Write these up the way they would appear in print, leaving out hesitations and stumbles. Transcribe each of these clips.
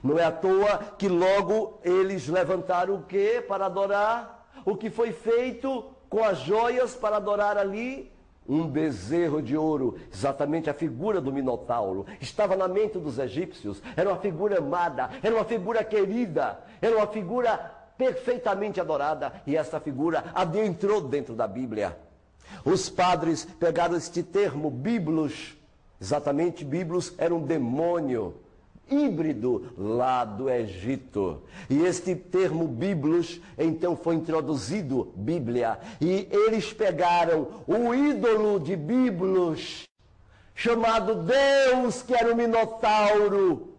Não é à toa que logo eles levantaram o quê para adorar? O que foi feito com as joias para adorar ali? Um bezerro de ouro, exatamente a figura do Minotauro, estava na mente dos egípcios, era uma figura amada, era uma figura querida, era uma figura perfeitamente adorada, e essa figura adentrou dentro da Bíblia. Os padres pegaram este termo, biblos, exatamente, biblos era um demônio híbrido lá do Egito. E este termo biblos, então foi introduzido, Bíblia, e eles pegaram o ídolo de biblos, chamado Deus, que era o Minotauro.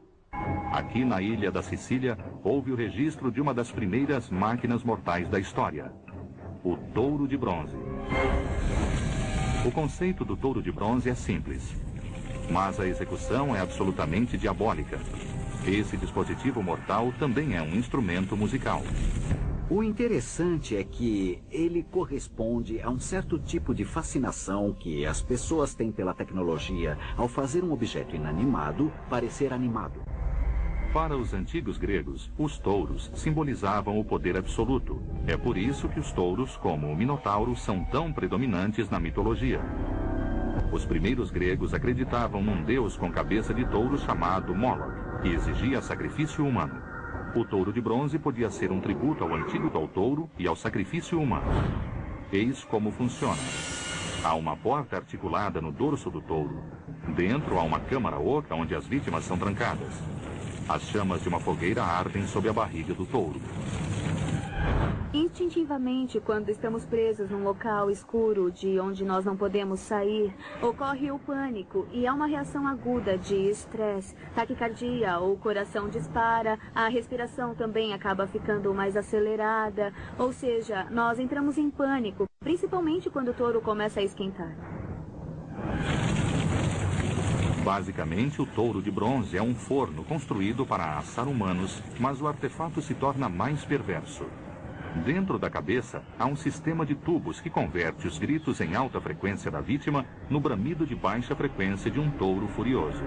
Aqui na ilha da Sicília, houve o registro de uma das primeiras máquinas mortais da história, o touro de bronze. O conceito do touro de bronze é simples, mas a execução é absolutamente diabólica. Esse dispositivo mortal também é um instrumento musical. O interessante é que ele corresponde a um certo tipo de fascinação que as pessoas têm pela tecnologia ao fazer um objeto inanimado parecer animado. Para os antigos gregos, os touros simbolizavam o poder absoluto. É por isso que os touros, como o Minotauro, são tão predominantes na mitologia. Os primeiros gregos acreditavam num deus com cabeça de touro chamado Moloch, que exigia sacrifício humano. O touro de bronze podia ser um tributo ao antigo touro e ao sacrifício humano. Eis como funciona. Há uma porta articulada no dorso do touro. Dentro há uma câmara oca onde as vítimas são trancadas. As chamas de uma fogueira ardem sob a barriga do touro. Instintivamente, quando estamos presos num local escuro de onde nós não podemos sair, ocorre o pânico e há uma reação aguda de estresse, taquicardia, o coração dispara, a respiração também acaba ficando mais acelerada, ou seja, nós entramos em pânico, principalmente quando o touro começa a esquentar. Basicamente, o touro de bronze é um forno construído para assar humanos, mas o artefato se torna mais perverso. Dentro da cabeça, há um sistema de tubos que converte os gritos em alta frequência da vítima no bramido de baixa frequência de um touro furioso.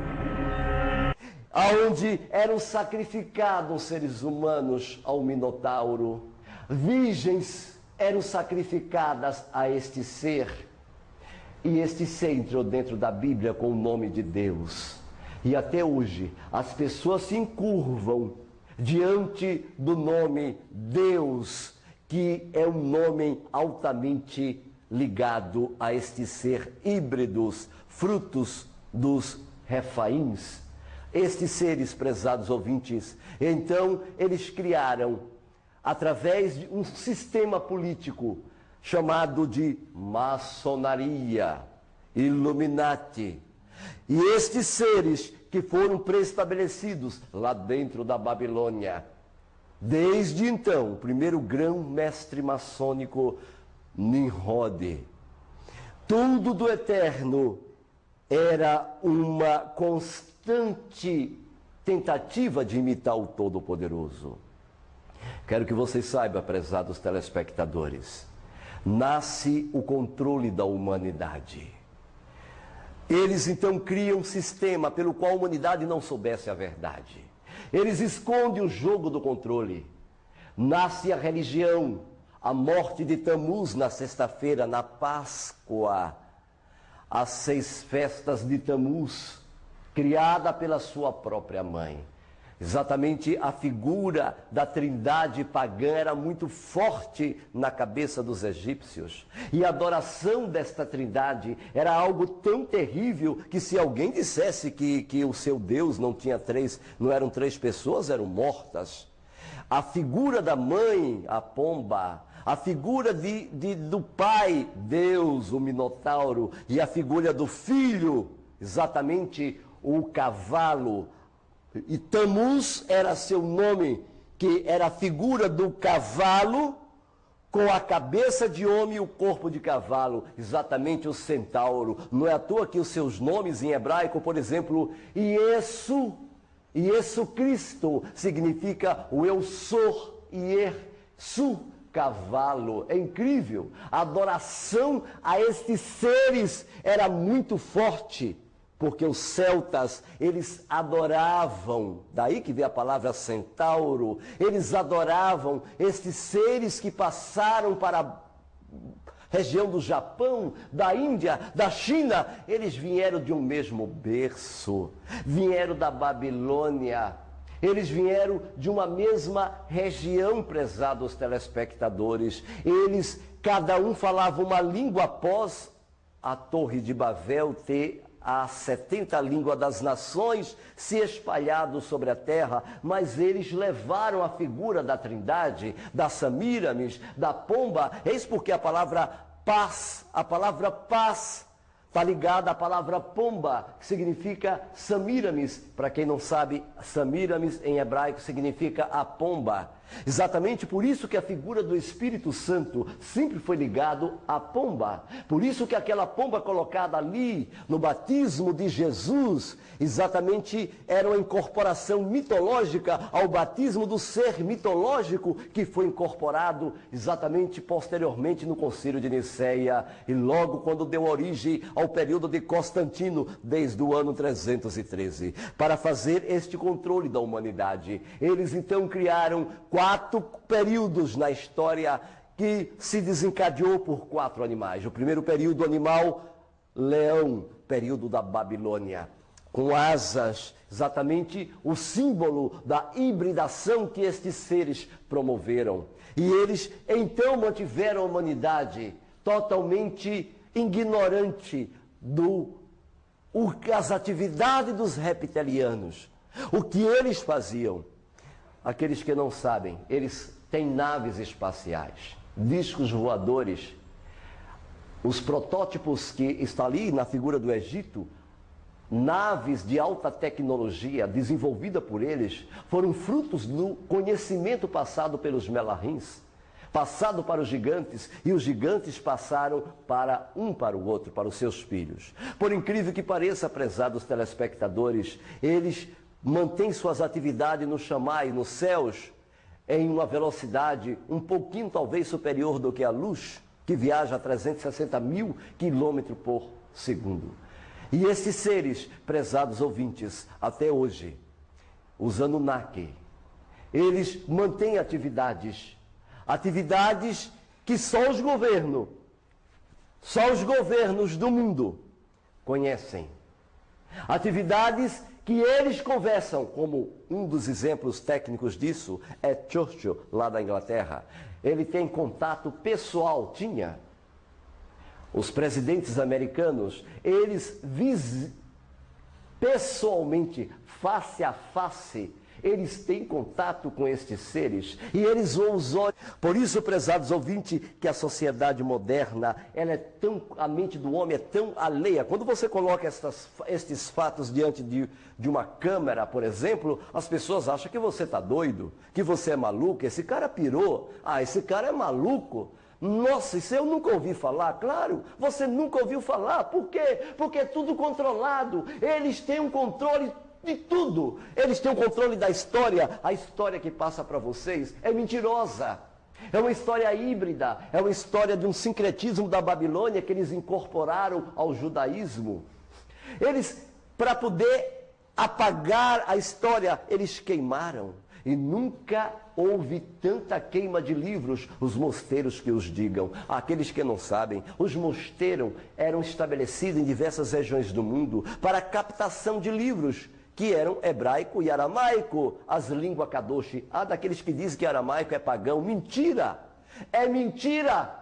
Aonde eram sacrificados seres humanos ao Minotauro, virgens eram sacrificadas a este ser. E este ser entrou dentro da Bíblia com o nome de Deus. E até hoje, as pessoas se encurvam diante do nome Deus, que é um nome altamente ligado a este ser híbridos, frutos dos Refaíns. Estes seres, prezados ouvintes, então eles criaram, através de um sistema político, chamado de maçonaria, Illuminati. E estes seres que foram preestabelecidos lá dentro da Babilônia. Desde então, o primeiro grão-mestre maçônico, Nimrod. Tudo do eterno era uma constante tentativa de imitar o Todo-Poderoso. Quero que vocês saibam, prezados telespectadores, nasce o controle da humanidade. Eles então criam um sistema pelo qual a humanidade não soubesse a verdade. Eles escondem o jogo do controle. Nasce a religião, a morte de Tamuz na sexta-feira, na Páscoa, as 6 festas de Tamuz, criada pela sua própria mãe. Exatamente a figura da trindade pagã era muito forte na cabeça dos egípcios. E a adoração desta trindade era algo tão terrível que se alguém dissesse que o seu Deus não eram 3 pessoas, eram mortas. A figura da mãe, a pomba, a figura do pai, Deus, o Minotauro, e a figura do filho, exatamente o cavalo. E Tamuz era seu nome, que era a figura do cavalo com a cabeça de homem e o corpo de cavalo, exatamente o centauro. Não é à toa que os seus nomes em hebraico, por exemplo, Iesu Cristo, significa o eu sou, Iesu, cavalo. É incrível. A adoração a estes seres era muito forte. porque os celtas, eles adoravam, daí que vem a palavra centauro, eles adoravam estes seres que passaram para a região do Japão, da Índia, da China. Eles vieram de um mesmo berço, vieram da Babilônia, eles vieram de uma mesma região, prezados telespectadores. Eles, cada um falava uma língua após a Torre de Babel ter as 70 línguas das nações se espalhado sobre a terra, mas eles levaram a figura da Trindade, da Samíramis, da pomba. Eis porque a palavra paz está ligada à palavra pomba, que significa Samíramis. Para quem não sabe, Samíramis em hebraico significa a pomba. Exatamente por isso que a figura do Espírito Santo sempre foi ligado à pomba. Por isso que aquela pomba colocada ali no batismo de Jesus, exatamente era uma incorporação mitológica ao batismo do ser mitológico que foi incorporado exatamente posteriormente no Concílio de Niceia e logo quando deu origem ao período de Constantino, desde o ano 313, para fazer este controle da humanidade. Eles então criaram 4 períodos na história que se desencadeou por 4 animais. O primeiro período animal, leão, período da Babilônia, com asas, exatamente o símbolo da hibridação que estes seres promoveram. E eles então mantiveram a humanidade totalmente ignorante das atividades dos reptilianos. O que eles faziam? Aqueles que não sabem, eles têm naves espaciais, discos voadores. Os protótipos que estão ali na figura do Egito, naves de alta tecnologia desenvolvida por eles, foram frutos do conhecimento passado pelos Melarrins, passado para os gigantes, e os gigantes passaram para o outro, para os seus filhos. Por incrível que pareça, prezados telespectadores, eles mantém suas atividades no Shammai, nos céus, em uma velocidade um pouquinho talvez superior do que a luz, que viaja a 360 mil quilômetros por segundo. E esses seres, prezados ouvintes, até hoje, os Anunnaki, eles mantêm atividades que só os governos do mundo conhecem. Atividades que eles conversam, como um dos exemplos técnicos disso é Churchill, lá da Inglaterra. Ele tem contato pessoal, tinha. Os presidentes americanos, eles pessoalmente, face a face, eles têm contato com estes seres e eles os olham. Por isso, prezados ouvintes, que a sociedade moderna, a mente do homem é tão alheia. Quando você coloca estes fatos diante de uma câmera, por exemplo, as pessoas acham que você está doido, que você é maluco, esse cara pirou, esse cara é maluco. Nossa, isso eu nunca ouvi falar. Claro, você nunca ouviu falar. Por quê? Porque é tudo controlado. Eles têm um controle de tudo. Eles têm o controle da história. A história que passa para vocês é mentirosa. É uma história híbrida. É uma história de um sincretismo da Babilônia que eles incorporaram ao judaísmo. Eles, para poder apagar a história, eles queimaram. E nunca houve tanta queima de livros, os mosteiros que os digam. Aqueles que não sabem, os mosteiros eram estabelecidos em diversas regiões do mundo para a captação de livros, que eram hebraico e aramaico, as línguas kadosh. Daqueles que dizem que aramaico é pagão. Mentira! É mentira!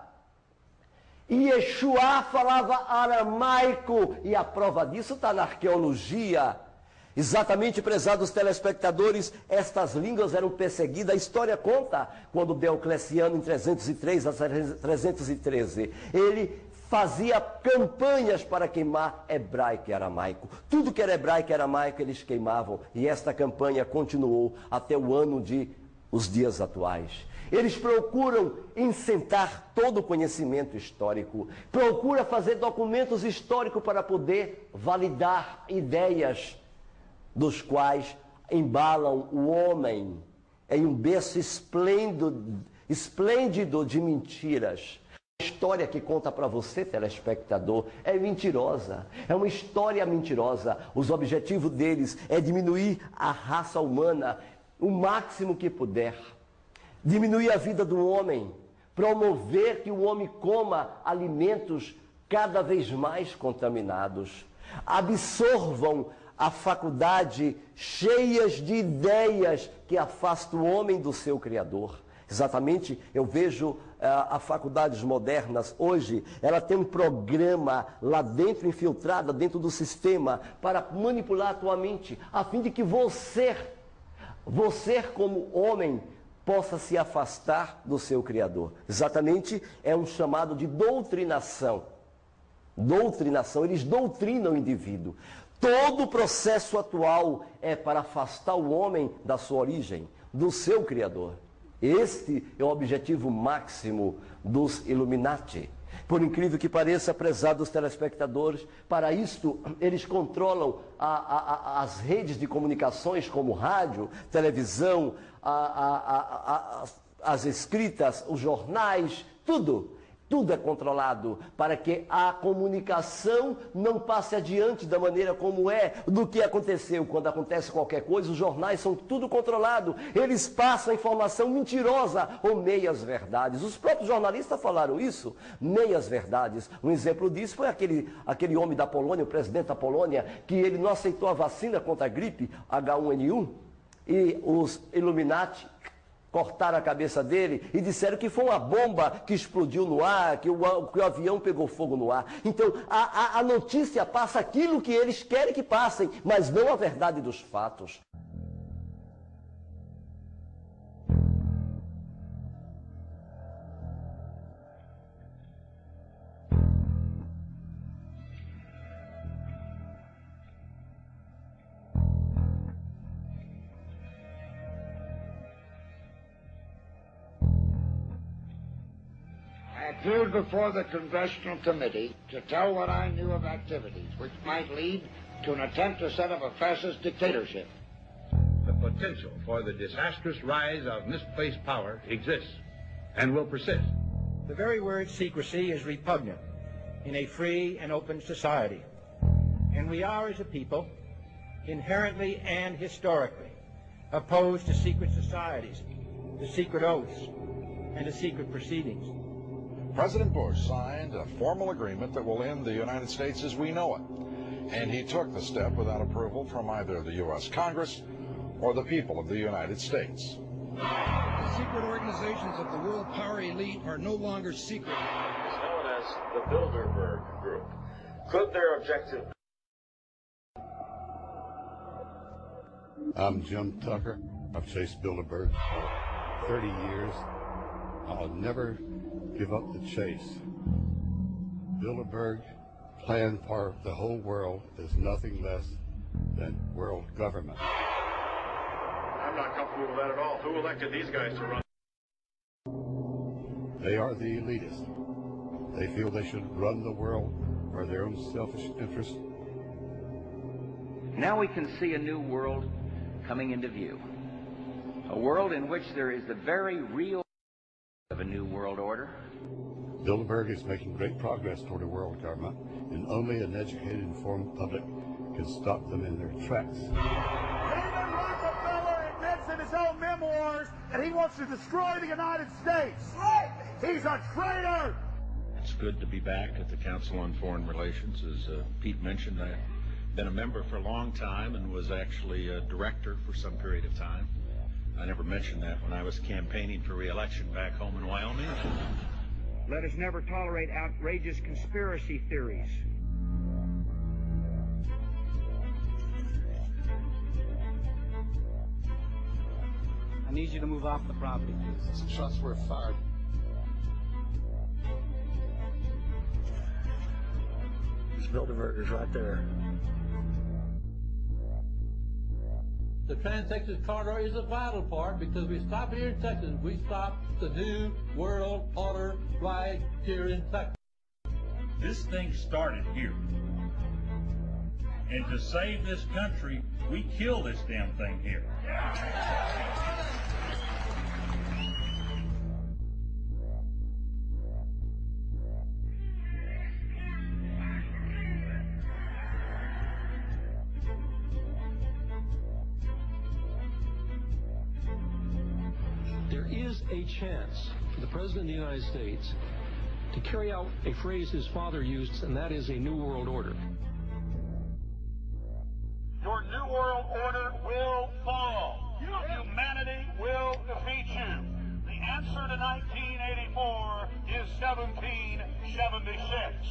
E Yeshua falava aramaico, e a prova disso está na arqueologia. Exatamente, prezados telespectadores, estas línguas eram perseguidas. A história conta, quando Diocleciano, em 303 a 313, ele fazia campanhas para queimar hebraico e aramaico. Tudo que era hebraico e aramaico eles queimavam. E esta campanha continuou até o ano os dias atuais. Eles procuram incentar todo o conhecimento histórico, procuram fazer documentos históricos para poder validar ideias dos quais embalam o homem em um berço esplêndido de mentiras. história que conta para você, telespectador, é mentirosa. É uma história mentirosa. Os objetivos deles é diminuir a raça humana o máximo que puder. Diminuir a vida do homem. Promover que o homem coma alimentos cada vez mais contaminados. Absorvam a faculdade cheias de ideias que afastam o homem do seu Criador. Exatamente, eu vejo as faculdades modernas hoje, ela tem um programa lá dentro, infiltrada dentro do sistema, para manipular a tua mente, a fim de que você como homem, possa se afastar do seu Criador. Exatamente, é um chamado de doutrinação. Doutrinação, eles doutrinam o indivíduo. Todo o processo atual é para afastar o homem da sua origem, do seu Criador. Este é o objetivo máximo dos Illuminati. Por incrível que pareça, prezados telespectadores, para isto eles controlam as redes de comunicações como rádio, televisão, as escritas, os jornais, tudo. Tudo é controlado para que a comunicação não passe adiante da maneira como é do que aconteceu. Quando acontece qualquer coisa, os jornais são tudo controlado. Eles passam a informação mentirosa ou meias verdades. Os próprios jornalistas falaram isso, meias verdades. Um exemplo disso foi aquele homem da Polônia, o presidente da Polônia, que ele não aceitou a vacina contra a gripe H1N1 e os Illuminati cortaram a cabeça dele e disseram que foi uma bomba que explodiu no ar, que o avião pegou fogo no ar. Então, a notícia passa aquilo que eles querem que passem, mas não a verdade dos fatos. I appeared before the Congressional Committee to tell what I knew of activities which might lead to an attempt to set up a fascist dictatorship. The potential for the disastrous rise of misplaced power exists and will persist. The very word secrecy is repugnant in a free and open society. And we are, as a people, inherently and historically opposed to secret societies, to secret oaths, and to secret proceedings. President Bush signed a formal agreement that will end the United States as we know it. And he took the step without approval from either the U.S. Congress or the people of the United States. The secret organizations of the world power elite are no longer secret. It's known as the Bilderberg Group. Could their objective... I'm Jim Tucker. I've chased Bilderberg for 30 years. I'll never give up the chase. Bilderberg plan for the whole world is nothing less than world government. I'm not comfortable with that at all. Who elected these guys to run? They are the elitists. They feel they should run the world for their own selfish interests. Now we can see a new world coming into view. A world in which there is the very real of a new world order. Bilderberg is making great progress toward a world government, and only an educated, informed public can stop them in their tracks. David Rockefeller admits in his own memoirs that he wants to destroy the United States. Right. He's a traitor. It's good to be back at the Council on Foreign Relations. As Pete mentioned, I've been a member for a long time and was actually a director for some period of time. I never mentioned that when I was campaigning for re-election back home in Wyoming. Let us never tolerate outrageous conspiracy theories. I need you to move off the property, please. Some shots were fired. This Bilderberg is right there. The Trans-Texas Corridor is a vital part because we stop here in Texas. We stop the new world order right here in Texas. This thing started here. And to save this country, we kill this damn thing here. There is a chance for the President of the United States to carry out a phrase his father used, and that is a New World Order. Your New World Order will fall. Humanity will defeat you. The answer to 1984 is 1776.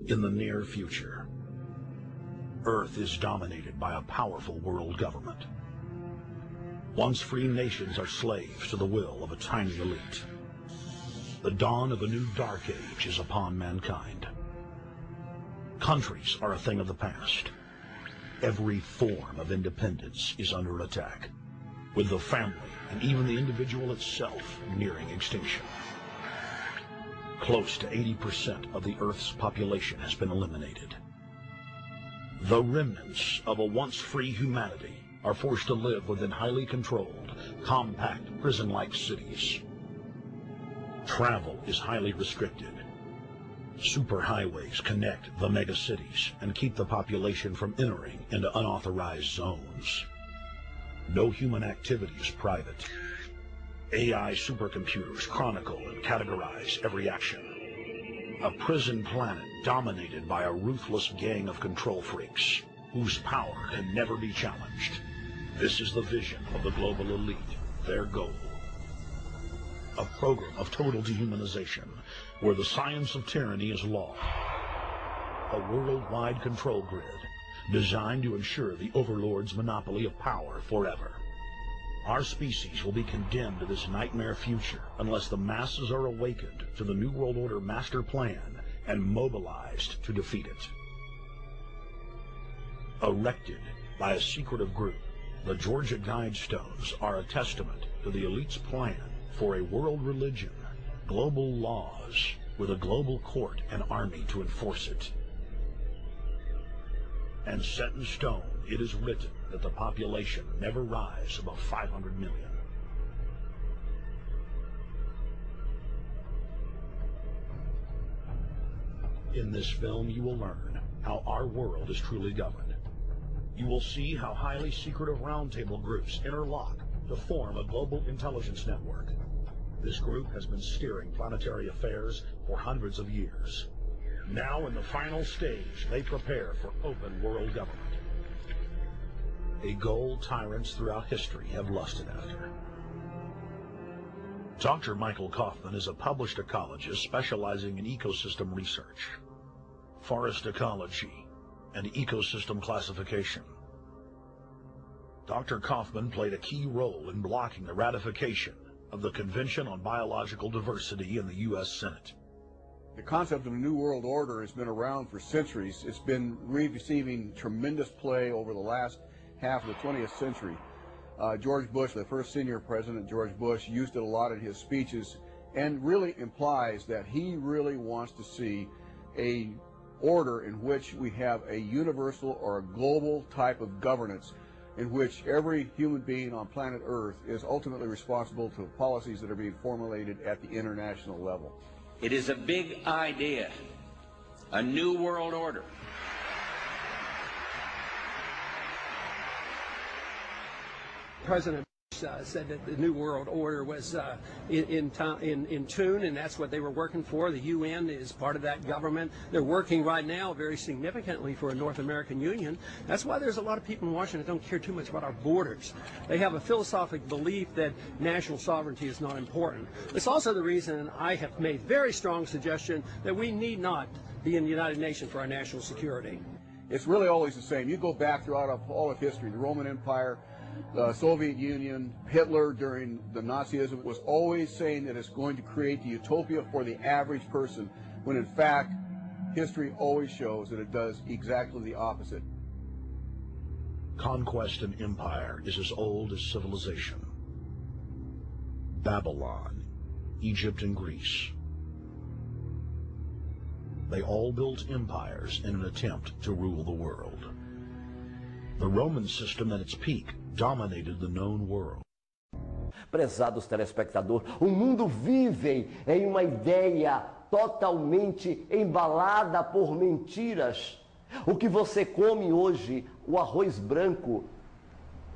In the near future, Earth is dominated by a powerful world government. Once free nations are slaves to the will of a tiny elite. The dawn of a new dark age is upon mankind. Countries are a thing of the past. Every form of independence is under attack, with the family and even the individual itself nearing extinction. Close to 80% of the Earth's population has been eliminated. The remnants of a once free humanity are forced to live within highly controlled, compact, prison-like cities. Travel is highly restricted. Superhighways connect the megacities and keep the population from entering into unauthorized zones. No human activity is private. AI supercomputers chronicle and categorize every action. A prison planet dominated by a ruthless gang of control freaks, whose power can never be challenged. This is the vision of the global elite, their goal. A program of total dehumanization, where the science of tyranny is law. A worldwide control grid, designed to ensure the overlord's monopoly of power forever. Our species will be condemned to this nightmare future unless the masses are awakened to the New World Order master plan and mobilized to defeat it. Erected by a secretive group, the Georgia Guidestones are a testament to the elite's plan for a world religion, global laws, with a global court and army to enforce it. And set in stone, it is written that the population never rise above 500 million. In this film, you will learn how our world is truly governed. You will see how highly secretive roundtable groups interlock to form a global intelligence network. This group has been steering planetary affairs for hundreds of years. Now, in the final stage, they prepare for open world government. A goal tyrants throughout history have lusted after. Dr. Michael Kaufman is a published ecologist specializing in ecosystem research, forest ecology, and ecosystem classification. Dr. Kaufman played a key role in blocking the ratification of the Convention on Biological Diversity in the U.S. Senate. The concept of a New World Order has been around for centuries. It's been receiving tremendous play over the last half of the 20th century. George Bush, the first senior president, George Bush, used it a lot in his speeches and really implies that he really wants to see a order in which we have a universal or a global type of governance in which every human being on planet Earth is ultimately responsible to policies that are being formulated at the international level. It is a big idea, a new world order. President said that the New World Order was in tune, and that's what they were working for. The UN is part of that government. They're working right now very significantly for a North American Union. That's why there's a lot of people in Washington that don't care too much about our borders. They have a philosophic belief that national sovereignty is not important. It's also the reason I have made very strong suggestion that we need not be in the United Nations for our national security. It's really always the same. You go back throughout all of history, the Roman Empire, the Soviet Union, Hitler during the Nazism was always saying that it's going to create the utopia for the average person, when in fact, history always shows that it does exactly the opposite. Conquest and empire is as old as civilization. Babylon, Egypt, and Greece. They all built empires in an attempt to rule the world. The Roman system at its peak dominated the known world. Prezados telespectadores, o mundo vive em uma ideia totalmente embalada por mentiras. O que você come hoje, o arroz branco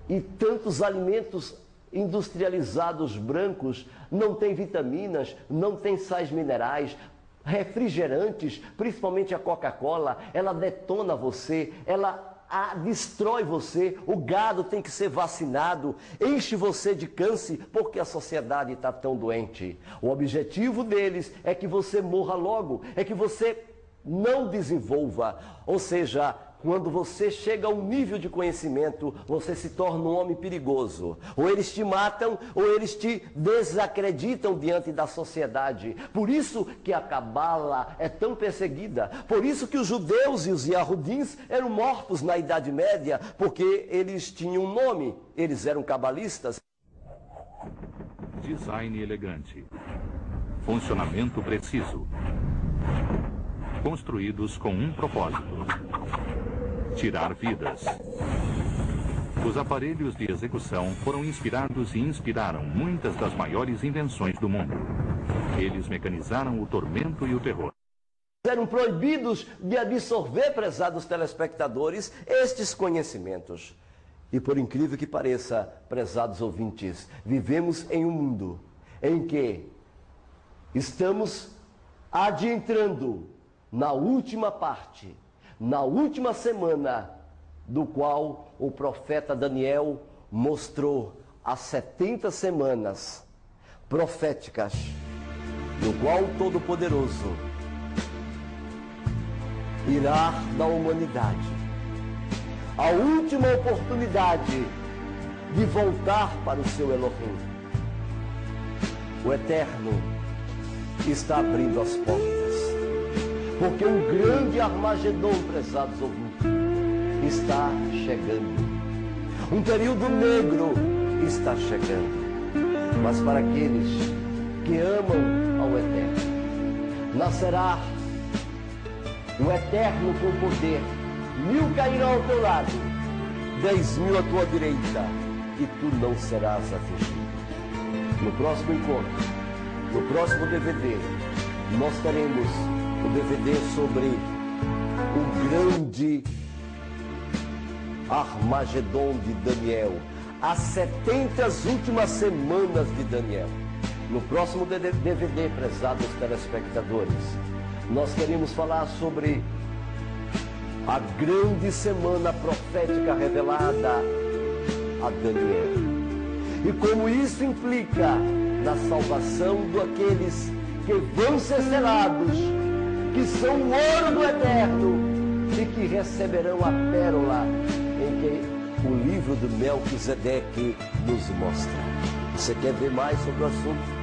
e tantos alimentos industrializados brancos, não tem vitaminas, não tem sais minerais, refrigerantes, principalmente a Coca-Cola, ela detona você, ela destrói você. O gado tem que ser vacinado, enche você de câncer porque a sociedade está tão doente. O objetivo deles é que você morra logo, é que você não desenvolva. Ou seja, quando você chega a um nível de conhecimento, você se torna um homem perigoso. Ou eles te matam, ou eles te desacreditam diante da sociedade. Por isso que a Cabala é tão perseguida. Por isso que os judeus e os Yahudins eram mortos na Idade Média, porque eles tinham um nome, eles eram cabalistas. Design elegante. Funcionamento preciso. Construídos com um propósito: tirar vidas. Os aparelhos de execução foram inspirados e inspiraram muitas das maiores invenções do mundo. Eles mecanizaram o tormento e o terror. Eram proibidos de absorver, prezados telespectadores, estes conhecimentos. E por incrível que pareça, prezados ouvintes, vivemos em um mundo em que estamos adentrando na última parte, na última semana, do qual o profeta Daniel mostrou as 70 semanas proféticas, no qual o Todo-Poderoso irá da humanidade a última oportunidade de voltar para o seu Elohim. O Eterno está abrindo as portas, porque um grande Armagedon, prezados ouvintes, está chegando. Um período negro está chegando. Mas para aqueles que amam ao Eterno, nascerá o Eterno com poder. 1000 cairão ao teu lado, 10.000 à tua direita, e tu não serás atingido. No próximo encontro, no próximo DVD, nós teremos o DVD sobre o grande Armagedon de Daniel, as 70 últimas semanas de Daniel. No próximo DVD, prezados telespectadores, nós queremos falar sobre a grande semana profética revelada a Daniel. E como isso implica na salvação daqueles que vão ser selados, que são o ouro do Eterno e que receberão a pérola em que o livro do Melquisedeque nos mostra. Você quer ver mais sobre o assunto?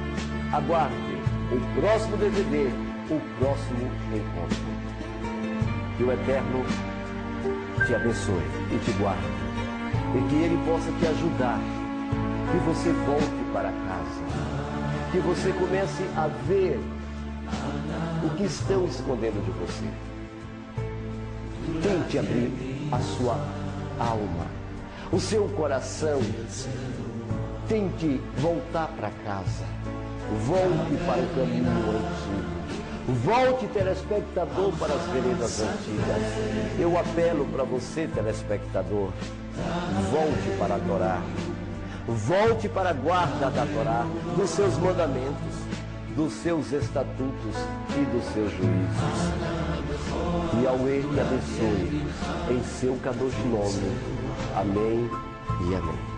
Aguarde o próximo DVD, o próximo encontro. Que o Eterno te abençoe e te guarde, e que Ele possa te ajudar, que você volte para casa, que você comece a ver o que estão escondendo de você. Tente abrir a sua alma, o seu coração. Tente voltar para casa. Volte para o caminho antigo. Volte, telespectador, para as veredas antigas. Eu apelo para você, telespectador. Volte para adorar. Volte para a guarda da Torá, dos seus mandamentos, dos seus estatutos e dos seus juízos. E Yahweh te abençoe em seu Kadosh nome. Amém e amém.